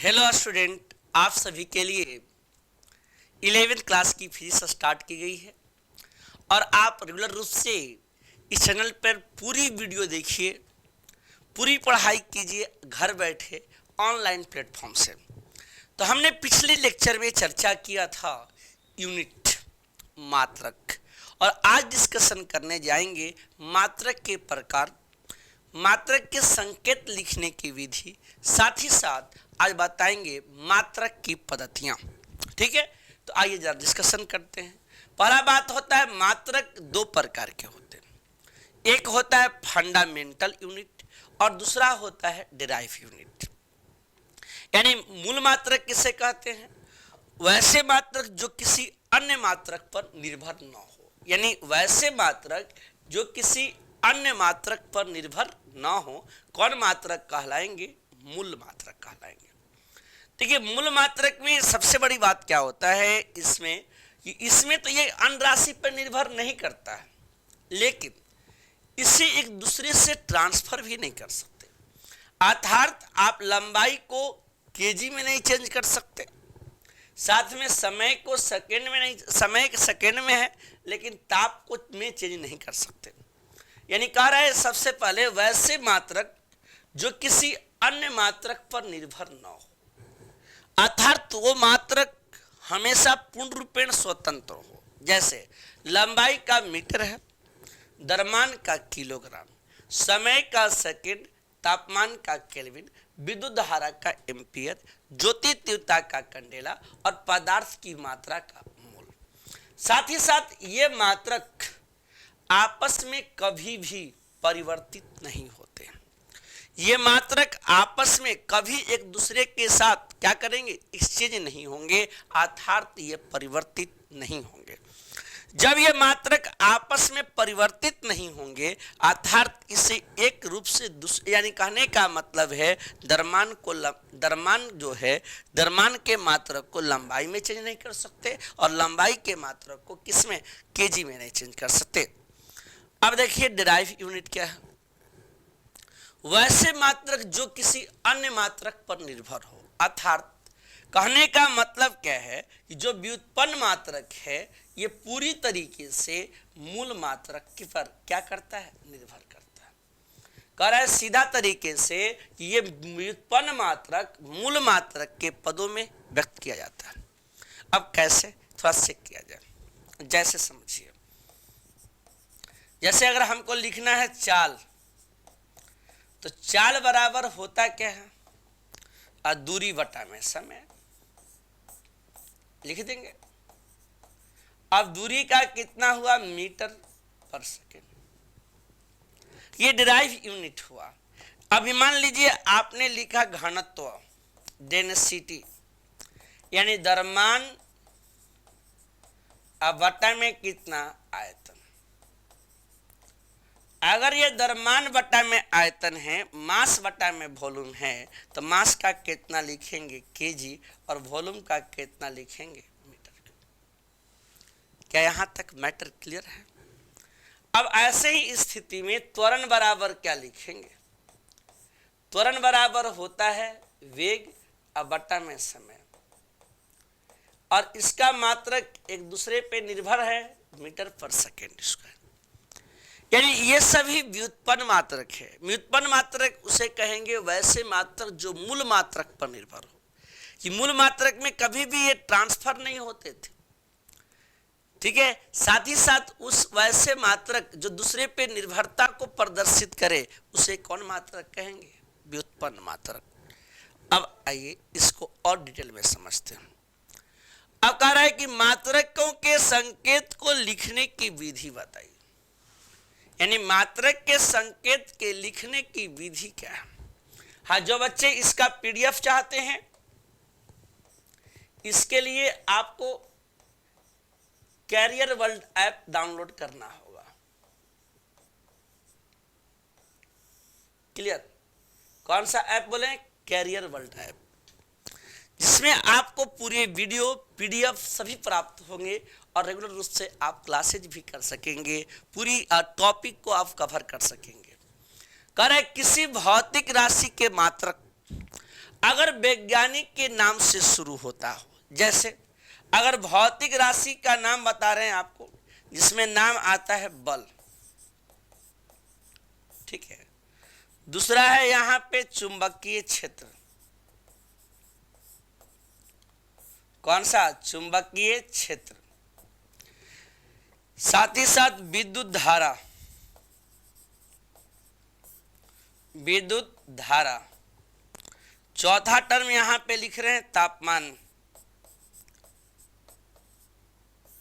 Hello student, आप सभी के लिए 11वीं क्लास की फीस स्टार्ट की गई है और आप रेगुलर रूप से इस चैनल पर पूरी वीडियो देखिए, पूरी पढ़ाई कीजिए घर बैठे ऑनलाइन प्लेटफॉर्म से। तो हमने पिछले लेक्चर में चर्चा किया था यूनिट मात्रक और आज डिस्कशन करने जाएंगे मात्रक के प्रकार, मात्रक के संकेत लिखने की विधि, साथ ही साथ आज बताएंगे मात्रक की पद्धतियां। ठीक है, तो आइए जरा डिस्कशन करते हैं। पहला बात होता है मात्रक दो प्रकार के होते हैं, एक होता है फंडामेंटल यूनिट और दूसरा होता है डिराइव यूनिट। यानी मूल मात्रक किसे कहते हैं? वैसे मात्रक जो किसी अन्य मात्रक पर निर्भर न हो, यानी वैसे मात्रक जो किसी अन्य मात्रक पर निर्भर ना हो, कौन मात्रक कहलाएंगे? मूल मात्रक कहलाएंगे। देखिए, मूल मात्रक में सबसे बड़ी बात क्या होता है इसमें तो ये अन्य राशि पर निर्भर नहीं करता है, लेकिन इसे एक दूसरे से ट्रांसफर भी नहीं कर सकते। अर्थात आप लंबाई को केजी में नहीं चेंज कर सकते, साथ में समय को सेकेंड में नहीं, समय सेकेंड में है लेकिन ताप को में चेंज नहीं कर सकते। यानी कह रहा है सबसे पहले वैसे मात्रक जो किसी अन्य मात्रक पर निर्भर न हो, अर्थात वो मात्रक हमेशा पूर्ण रूपेण स्वतंत्र हो। जैसे लंबाई का मीटर है, द्रव्यमान का किलोग्राम, समय का सेकंड, तापमान का केल्विन, विद्युत धारा का एम्पियर, ज्योति तीव्रता का कैंडेला और पदार्थ की मात्रा का मोल। साथ ही साथ ये मात्रक आपस में कभी भी परिवर्तित नहीं होते। ये मात्रक आपस में कभी एक दूसरे के साथ क्या करेंगे? एक्सचेंज नहीं होंगे, अर्थात ये परिवर्तित नहीं होंगे। जब ये मात्रक आपस में परिवर्तित नहीं होंगे, अर्थात इसे एक रूप से दूसरे, यानी कहने का मतलब है द्रव्यमान के मात्रक को लंबाई में चेंज नहीं कर सकते और लंबाई के मात्रक को किसमें? केजी में नहीं चेंज कर सकते। अब देखिए डिराइव यूनिट क्या है? वैसे मात्रक जो किसी अन्य मात्रक पर निर्भर हो, अर्थात कहने का मतलब क्या है कि जो व्युत्पन्न मात्रक है ये पूरी तरीके से मूल मात्रक के पर क्या करता है? निर्भर करता है। कह रहा है सीधा तरीके से कि ये व्युत्पन्न मात्रक मूल मात्रक के पदों में व्यक्त किया जाता है। अब कैसे? थोड़ा चेक किया जाए। जैसे समझिए, जैसे अगर हमको लिखना है चाल, तो चाल बराबर होता क्या है? दूरी बटा में समय, लिख देंगे। अब दूरी का कितना हुआ? मीटर पर सेकेंड। ये डिराइव यूनिट हुआ। अभी मान लीजिए आपने लिखा घनत्व, डेंसिटी, यानी द्रव्यमान बटा में कितना? आयतन। अगर ये द्रव्यमान बटा में आयतन है, मास बटा में वॉल्यूम है, तो मास का कितना लिखेंगे? केजी, और वॉल्यूम का कितना लिखेंगे? मीटर। क्या यहां तक मैटर क्लियर है? अब ऐसे ही स्थिति में त्वरण बराबर क्या लिखेंगे? त्वरण बराबर होता है वेग बटा में समय, और इसका मात्रक एक दूसरे पे निर्भर है, मीटर पर सेकेंड स्क्वायर। यानी ये सभी व्युत्पन्न मात्रक है। व्युत्पन्न मात्रक उसे कहेंगे वैसे मात्रक जो मूल मात्रक पर निर्भर हो, कि मूल मात्रक में कभी भी ये ट्रांसफर नहीं होते थे। ठीक है, साथ ही साथ उस वैसे मात्रक जो दूसरे पे निर्भरता को प्रदर्शित करे उसे कौन मात्रक कहेंगे? व्युत्पन्न मात्रक। अब आइए इसको और डिटेल में समझते हैं। अब कह रहा है कि मात्रकों के संकेत को लिखने की विधि बताइए। यानी मात्रक के संकेत के लिखने की विधि क्या है? हाँ, जो बच्चे इसका पीडीएफ चाहते हैं, इसके लिए आपको कैरियर वर्ल्ड ऐप डाउनलोड करना होगा। क्लियर? कौन सा ऐप बोले? कैरियर वर्ल्ड ऐप, जिसमें आपको पूरे वीडियो, पीडीएफ सभी प्राप्त होंगे और रेगुलर रूप से आप क्लासेज भी कर सकेंगे, पूरी टॉपिक को आप कवर कर सकेंगे। कह रहे किसी भौतिक राशि के मात्रक अगर वैज्ञानिक के नाम से शुरू होता हो, जैसे अगर भौतिक राशि का नाम बता रहे हैं आपको जिसमें नाम आता है बल, ठीक है। दूसरा है यहां पे चुंबकीय क्षेत्र, कौन सा? चुंबकीय क्षेत्र। साथ ही साथ विद्युत धारा, विद्युत धारा। चौथा टर्म यहां पे लिख रहे हैं तापमान,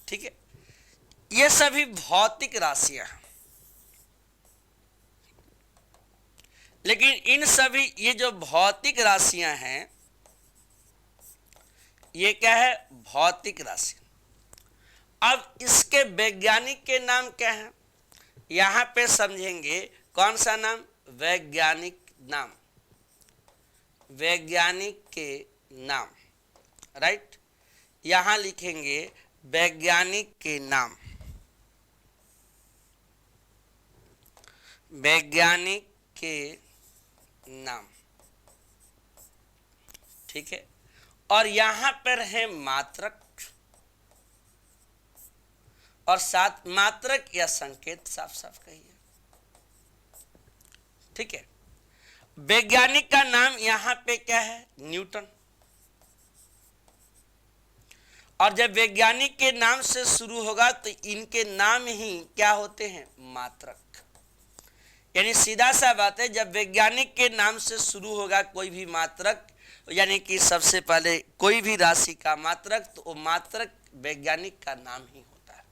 ठीक है। ये सभी भौतिक राशियां हैं, लेकिन इन सभी ये जो भौतिक राशियां हैं ये क्या है? भौतिक राशि। अब इसके वैज्ञानिक के नाम क्या हैं? यहां पे समझेंगे कौन सा नाम? वैज्ञानिक नाम, वैज्ञानिक के नाम, राइट। यहां लिखेंगे वैज्ञानिक के नाम, वैज्ञानिक के नाम, ठीक है। और यहां पर है मात्रक, और साथ मात्रक या संकेत, साफ साफ कहिए, ठीक है। वैज्ञानिक का नाम यहां पे क्या है? न्यूटन। और जब वैज्ञानिक के नाम से शुरू होगा तो इनके नाम ही क्या होते हैं? मात्रक। यानी सीधा सा बात है, जब वैज्ञानिक के नाम से शुरू होगा कोई भी मात्रक, यानी कि सबसे पहले कोई भी राशि का मात्रक, तो वो मात्रक वैज्ञानिक का नाम ही होता है,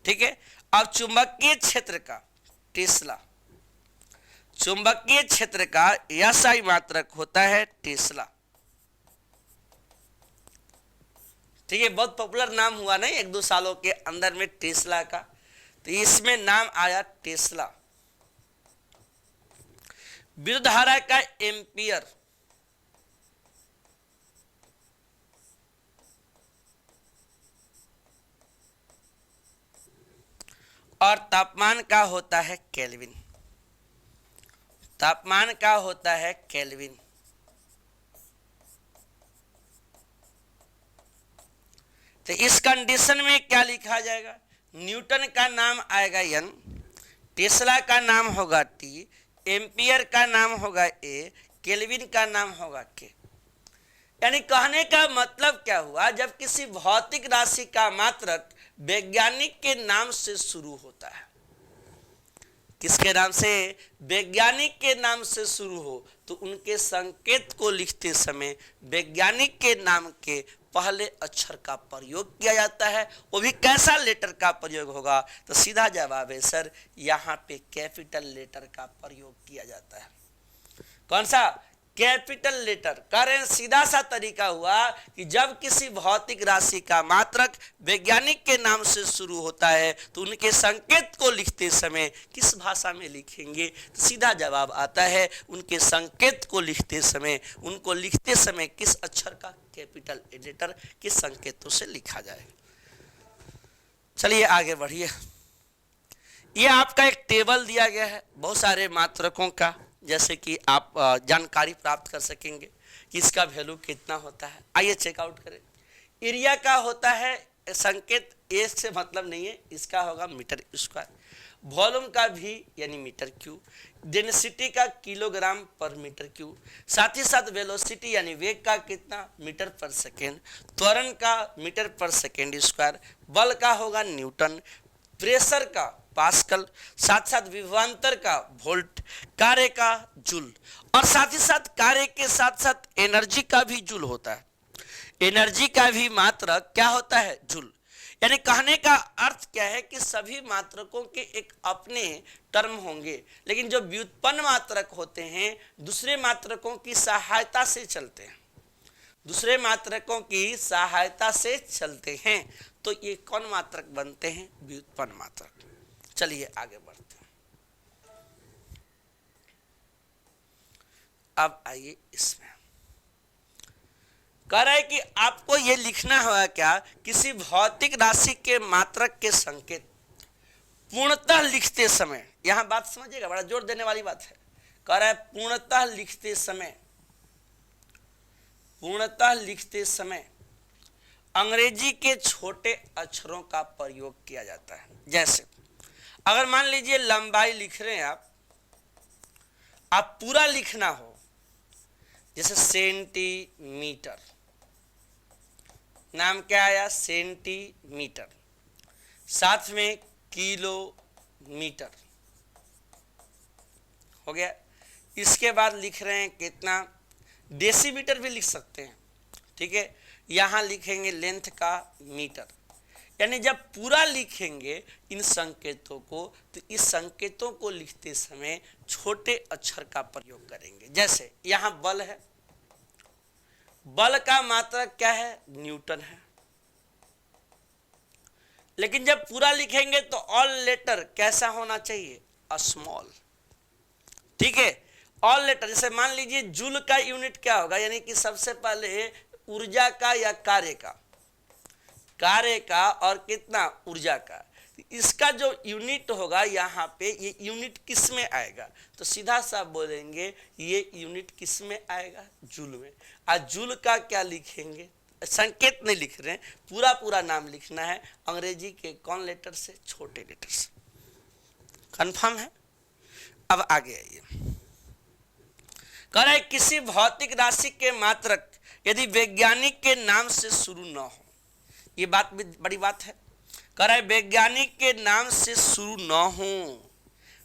ठीक है। अब चुंबकीय क्षेत्र का टेस्ला, चुंबकीय क्षेत्र का एसआई मात्रक होता है टेस्ला, ठीक है। बहुत पॉपुलर नाम हुआ नहीं 1-2 सालों के अंदर में टेस्ला का, तो इसमें नाम आया टेस्ला। विद्युत धारा का एम्पियर, और तापमान का होता है केल्विन, तापमान का होता है केल्विन। तो इस कंडीशन में क्या लिखा जाएगा? न्यूटन का नाम आएगा एन, टेस्ला का नाम होगा टी, एम्पियर का नाम होगा ए, केल्विन का नाम होगा के। यानी कहने का मतलब क्या हुआ? जब किसी भौतिक राशि का मात्रक वैज्ञानिक के नाम से शुरू होता है, किसके नाम से? वैज्ञानिक के नाम से शुरू हो, तो उनके संकेत को लिखते समय वैज्ञानिक के नाम के पहले अक्षर का प्रयोग किया जाता है। वो भी कैसा लेटर का प्रयोग होगा? तो सीधा जवाब है सर, यहाँ पे कैपिटल लेटर का प्रयोग किया जाता है। कौन सा? Capital letter. कारण सीधा सा तरीका हुआ कि जब किसी भौतिक राशि का मात्रक वैज्ञानिक के नाम से शुरू होता है तो उनके संकेत को लिखते समय किस भाषा में लिखेंगे? तो सीधा जवाब आता है, उनके संकेत को लिखते समय, उनको लिखते समय किस अक्षर का? कैपिटल लेटर के संकेतों से लिखा जाएगा। चलिए आगे बढ़िए। यह आपका एक टेबल दिया गया है बहुत सारे मात्रकों का, जैसे कि आप जानकारी प्राप्त कर सकेंगे कि इसका वैल्यू कितना होता है। आइए चेकआउट करें। एरिया का होता है संकेत, ए से मतलब नहीं है, इसका होगा मीटर स्क्वायर। वॉल्यूम का भी यानी मीटर क्यूब, डेंसिटी का किलोग्राम पर मीटर क्यूब, साथ ही साथ वेलोसिटी यानी वेग का कितना? मीटर पर सेकेंड, त्वरण का मीटर पर सेकेंड स्क्वायर, बल का होगा न्यूटन, प्रेशर का पास्कल, साथ साथ विभवांतर का वोल्ट, कार्य का जूल, और साथ ही साथ कार्य के साथ साथ एनर्जी का भी जूल होता है। एनर्जी का भी मात्रक क्या होता है? जूल। यानी कहने का अर्थ क्या है कि सभी मात्रकों के एक अपने टर्म होंगे, लेकिन जो व्युत्पन्न मात्रक होते हैं दूसरे मात्रकों की सहायता से चलते हैं, दूसरे मात्रकों की सहायता से चलते हैं। तो ये कौन मात्रक बनते हैं? व्युत्पन्न मात्रक। चलिए आगे बढ़ते हैं। अब आइए इसमें कह रहा है कि आपको यह लिखना होगा क्या? किसी भौतिक राशि के मात्रक के संकेत पूर्णतः लिखते समय, यहां बात समझिएगा, बड़ा जोर देने वाली बात है। कह रहा है पूर्णतः लिखते समय पूर्णतः लिखते समय अंग्रेजी के छोटे अक्षरों का प्रयोग किया जाता है। जैसे अगर मान लीजिए लंबाई लिख रहे हैं आप पूरा लिखना हो, जैसे सेंटीमीटर, नाम क्या आया, सेंटीमीटर, साथ में किलोमीटर हो गया। इसके बाद लिख रहे हैं कितना, डेसीमीटर भी लिख सकते हैं, ठीक है। यहाँ लिखेंगे लेंथ का मीटर, यानी जब पूरा लिखेंगे इन संकेतों को, तो इस संकेतों को लिखते समय छोटे अक्षर का प्रयोग करेंगे। जैसे यहाँ बल है, बल का मात्रक क्या है, न्यूटन है, लेकिन जब पूरा लिखेंगे तो ऑल लेटर कैसा होना चाहिए, स्मॉल, ठीक है, ऑल लेटर। जैसे मान लीजिए जूल का यूनिट क्या होगा, यानी कि सबसे पहले ऊर्जा का या कार्य का और कितना, ऊर्जा का, इसका जो यूनिट होगा यहाँ पे, ये यूनिट किस में आएगा, तो सीधा सा बोलेंगे ये यूनिट किस में आएगा, जूल में। आज जूल का क्या लिखेंगे, संकेत नहीं लिख रहे हैं, पूरा नाम लिखना है, अंग्रेजी के कौन लेटर से, छोटे लेटर से। कंफर्म है। अब आगे आइए, कह रहे किसी भौतिक राशि के मात्रक यदि वैज्ञानिक के नाम से शुरू न हो, ये बात भी बड़ी बात है। कह रहे वैज्ञानिक के नाम से शुरू न हो,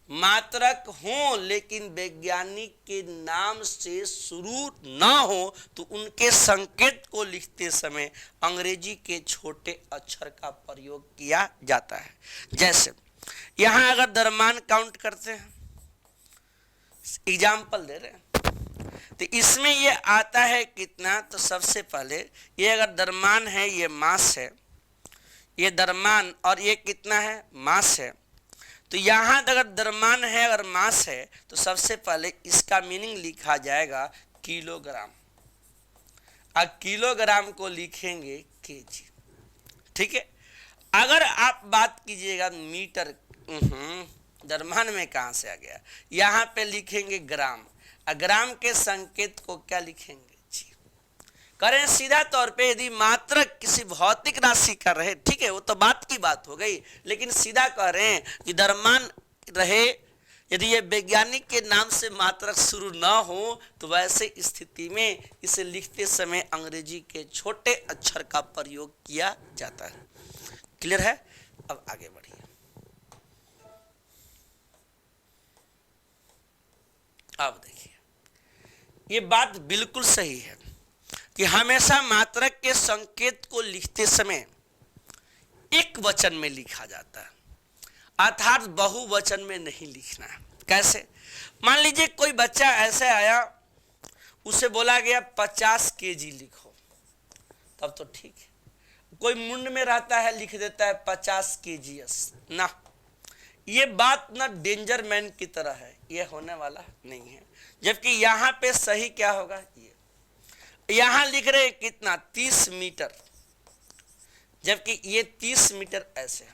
मात्रक हो लेकिन वैज्ञानिक के नाम से शुरू न हो, तो उनके संकेत को लिखते समय अंग्रेजी के छोटे अक्षर का प्रयोग किया जाता है। जैसे यहां अगर द्रव्यमान काउंट करते हैं, एग्जाम्पल दे रहे हैं, तो इसमें ये आता है कितना, तो सबसे पहले ये अगर द्रव्यमान है, ये मास है, ये द्रव्यमान और ये कितना है, मास है। तो यहाँ अगर द्रव्यमान है अगर मास है, तो सबसे पहले इसका मीनिंग लिखा जाएगा किलोग्राम, और किलोग्राम को लिखेंगे केजी, ठीक है। अगर आप बात कीजिएगा मीटर, द्रव्यमान में कहाँ से आ गया, यहाँ पे लिखेंगे ग्राम, ग्राम के संकेत को क्या लिखेंगे, जी। करें सीधा तौर पे यदि मात्रक किसी भौतिक राशि का रहे, ठीक है, वो तो बात की बात हो गई, लेकिन सीधा कह रहे हैं कि द्रव्यमान रहे, यदि ये वैज्ञानिक के नाम से मात्रक शुरू ना हो, तो वैसे स्थिति में इसे लिखते समय अंग्रेजी के छोटे अक्षर का प्रयोग किया जाता है। क्लियर है। अब आगे बढ़िए, अब देखिए ये बात बिल्कुल सही है कि हमेशा मात्रक के संकेत को लिखते समय एक वचन में लिखा जाता है, अर्थात बहुवचन में नहीं लिखना है। कैसे, मान लीजिए कोई बच्चा ऐसे आया, उसे बोला गया 50 केजी लिखो, तब तो ठीक है। कोई मुंड में रहता है, लिख देता है 50 केजीएस ना, ये बात ना डेंजर मैन की तरह है, ये होने वाला नहीं है। जबकि यहाँ पे सही क्या होगा, ये यहाँ लिख रहे हैं कितना, 30 मीटर, जबकि ये 30 मीटर ऐसे,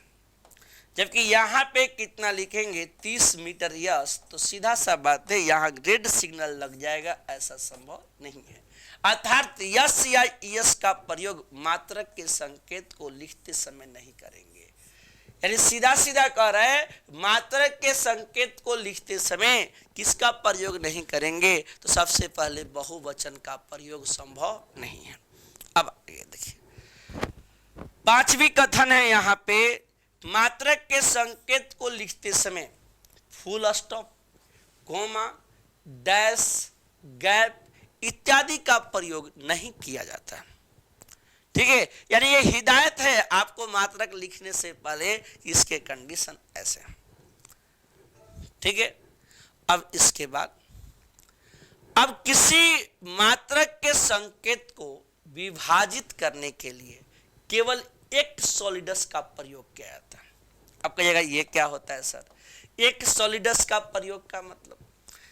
जबकि यहाँ पे कितना लिखेंगे, 30 मीटर यस, तो सीधा सा बात है यहाँ रेड सिग्नल लग जाएगा, ऐसा संभव नहीं है। अर्थात यस या यस का प्रयोग मात्रक के संकेत को लिखते समय नहीं करेंगे, यानी सीधा सीधा कह रहा है मात्रक के संकेत को लिखते समय किसका प्रयोग नहीं करेंगे, तो सबसे पहले बहुवचन का प्रयोग संभव नहीं है। अब ये देखिए पांचवी कथन है यहाँ पे, मात्रक के संकेत को लिखते समय full stop, comma, dash, gap इत्यादि का प्रयोग नहीं किया जाता, ठीक है। यानी ये हिदायत है आपको मात्रक लिखने से पहले, इसके कंडीशन ऐसे, ठीक है। अब इसके बाद, अब किसी मात्रक के संकेत को विभाजित करने के लिए केवल एक सॉलिडस का प्रयोग किया जाता है। अब कहिएगा ये क्या होता है सर, एक सॉलिडस का प्रयोग का मतलब,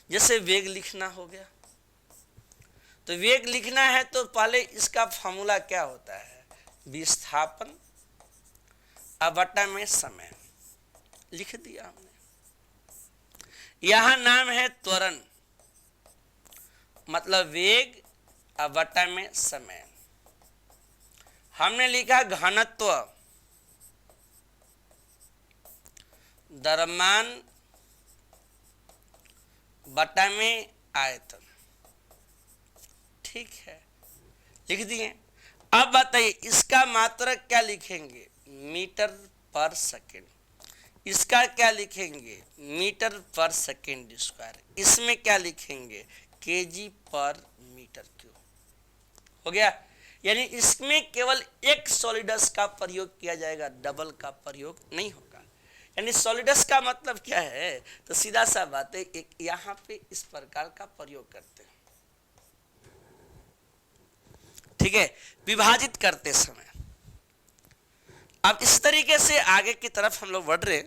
जैसे वेग लिखना हो गया, तो वेग लिखना है तो पहले इसका फॉर्मूला क्या होता है, विस्थापन बटा में समय, लिख दिया हमने। यहां नाम है त्वरण, मतलब वेग अब बटा में समय। हमने लिखा घनत्व द्रव्यमान बटा में आयतन। ठीक है, लिख दिए। अब बताइए इसका मात्रक क्या लिखेंगे? मीटर पर सेकेंड। इसका क्या लिखेंगे? मीटर पर सेकेंड स्क्वायर। इसमें क्या लिखेंगे? केजी पर मीटर क्यूब। हो गया। यानी इसमें केवल एक सॉलिडस का प्रयोग किया जाएगा, डबल का प्रयोग नहीं होगा। यानी सॉलिडस का मतलब क्या है? तो सीधा सा बात है, एक यहाँ पे इस प्रकार का प्रयोग करते हैं। ठीक है, विभाजित करते समय। अब इस तरीके से आगे की तरफ हम लोग बढ़ रहे।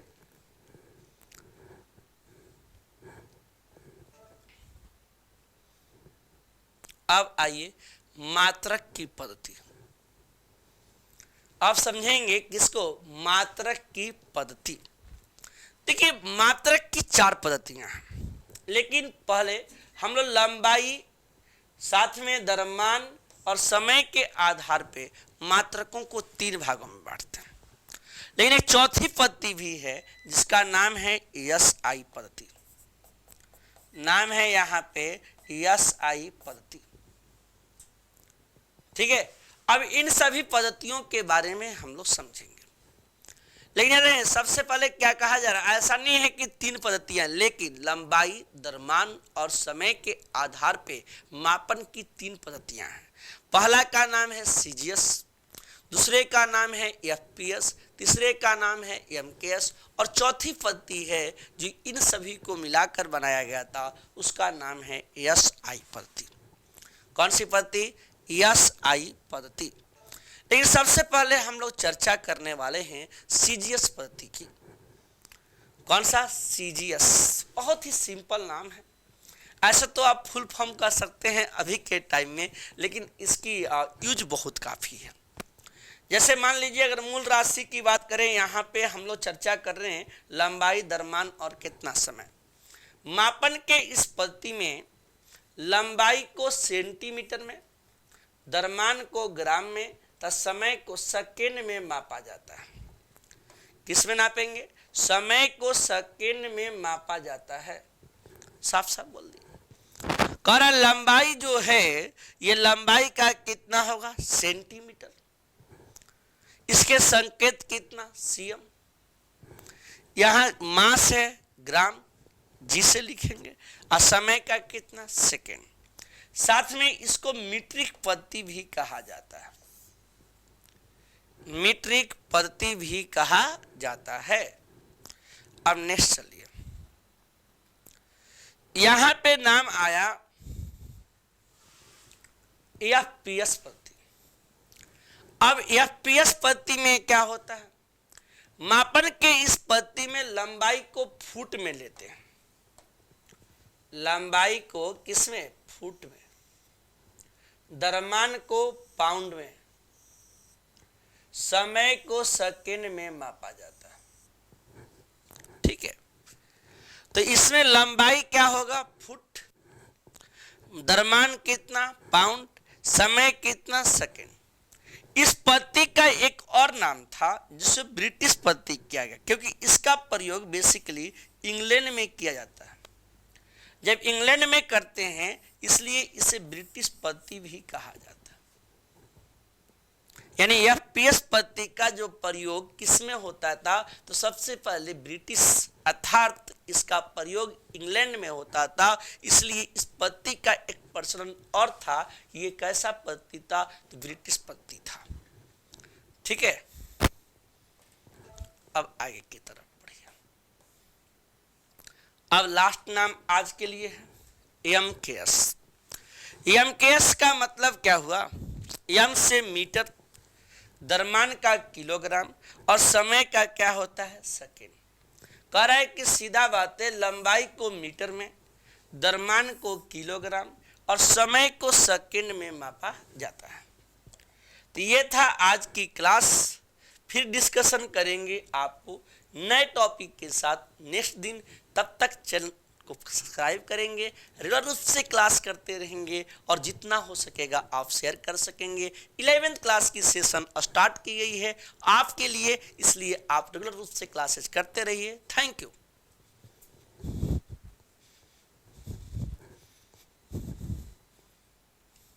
अब आइए मात्रक की पद्धति। आप समझेंगे किसको? मात्रक की पद्धति। देखिए मात्रक की 4 पद्धतियां हैं, लेकिन पहले हम लोग लंबाई साथ में द्रव्यमान और समय के आधार पे मात्रकों को 3 भागों में बांटते हैं। लेकिन एक चौथी पद्धति भी है जिसका नाम है SI पद्धति। नाम है यहाँ पे SI पद्धति। ठीक है, अब इन सभी पद्धतियों के बारे में हम लोग समझेंगे। लेकिन सबसे पहले क्या कहा जा रहा है? ऐसा नहीं है कि 3 पद्धतियां, लेकिन लंबाई द्रव्यमान और समय के आधार पे मापन की 3 पद्धतियां हैं। पहला का नाम है CGS, दूसरे का नाम है FPS, तीसरे का नाम है MKS और चौथी पद्धति है जो इन सभी को मिलाकर बनाया गया था, उसका नाम है SI पद्धति। कौन सी पद्धति? SI पद्धति। लेकिन सबसे पहले हम लोग चर्चा करने वाले हैं CGS पद्धति की। कौन सा? CGS। बहुत ही सिंपल नाम है। ऐसा तो आप फुल फॉर्म कर सकते हैं अभी के टाइम में, लेकिन इसकी यूज बहुत काफ़ी है। जैसे मान लीजिए अगर मूल राशि की बात करें, यहाँ पे हम लोग चर्चा कर रहे हैं लंबाई द्रव्यमान और कितना समय। मापन के इस पद्धति में लंबाई को सेंटीमीटर में, द्रव्यमान को ग्राम में तथा समय को सेकेंड में मापा जाता है। किस में नापेंगे? समय को सेकेंड में मापा जाता है। साफ साफ बोल दिया। कारण लंबाई जो है ये लंबाई का कितना होगा? सेंटीमीटर। इसके संकेत कितना? cm। यहां मास है ग्राम, जी से लिखेंगे, और समय का कितना? सेकेंड। साथ में इसको मीट्रिक पद्धति भी कहा जाता है। मीट्रिक पद्धति भी कहा जाता है। अब नेक्स्ट चलिए, यहां पे नाम आया FPS पद्धति। अब FPS पद्धति में क्या होता है? मापन के इस पद्धति में लंबाई को फुट में लेते हैं। लंबाई को किसमें? फुट में। द्रव्यमान को पाउंड में, समय को सेकेंड में मापा जाता है। ठीक है, तो इसमें लंबाई क्या होगा? फुट, द्रव्यमान कितना? पाउंड, समय कितना? सेकेंड। इस पद्धति का एक और नाम था जिसे ब्रिटिश पद्धति किया गया, क्योंकि इसका प्रयोग बेसिकली इंग्लैंड में किया जाता है। जब इंग्लैंड में करते हैं इसलिए इसे ब्रिटिश पद्धति भी कहा जाता है। यानी FPS पद्धति का जो प्रयोग किसमें होता था? तो सबसे पहले ब्रिटिश, अर्थात इसका प्रयोग इंग्लैंड में होता था। इसलिए इस पद्धति का एक प्रचलन और था। ये कैसा पद्धति था? तो ब्रिटिश पद्धति था। ठीक है, अब आगे की तरफ बढ़िए। अब लास्ट नाम आज के लिए है MKS। MKS का मतलब क्या हुआ? M से मीटर, द्रव्यमान का किलोग्राम और समय का क्या होता है? सेकेंड। कह रहा है कि सीधा बात है, लंबाई को मीटर में, द्रव्यमान को किलोग्राम और समय को सेकेंड में मापा जाता है। तो ये था आज की क्लास। फिर डिस्कशन करेंगे आपको नए टॉपिक के साथ नेक्स्ट दिन। तब तक चैनल को सब्सक्राइब करेंगे, रेगुलर रूप से क्लास करते रहेंगे और जितना हो सकेगा आप शेयर कर सकेंगे। 11th क्लास की सेशन स्टार्ट की गई है आपके लिए, इसलिए आप रेगुलर रूप से क्लासेस करते रहिए। Thank you.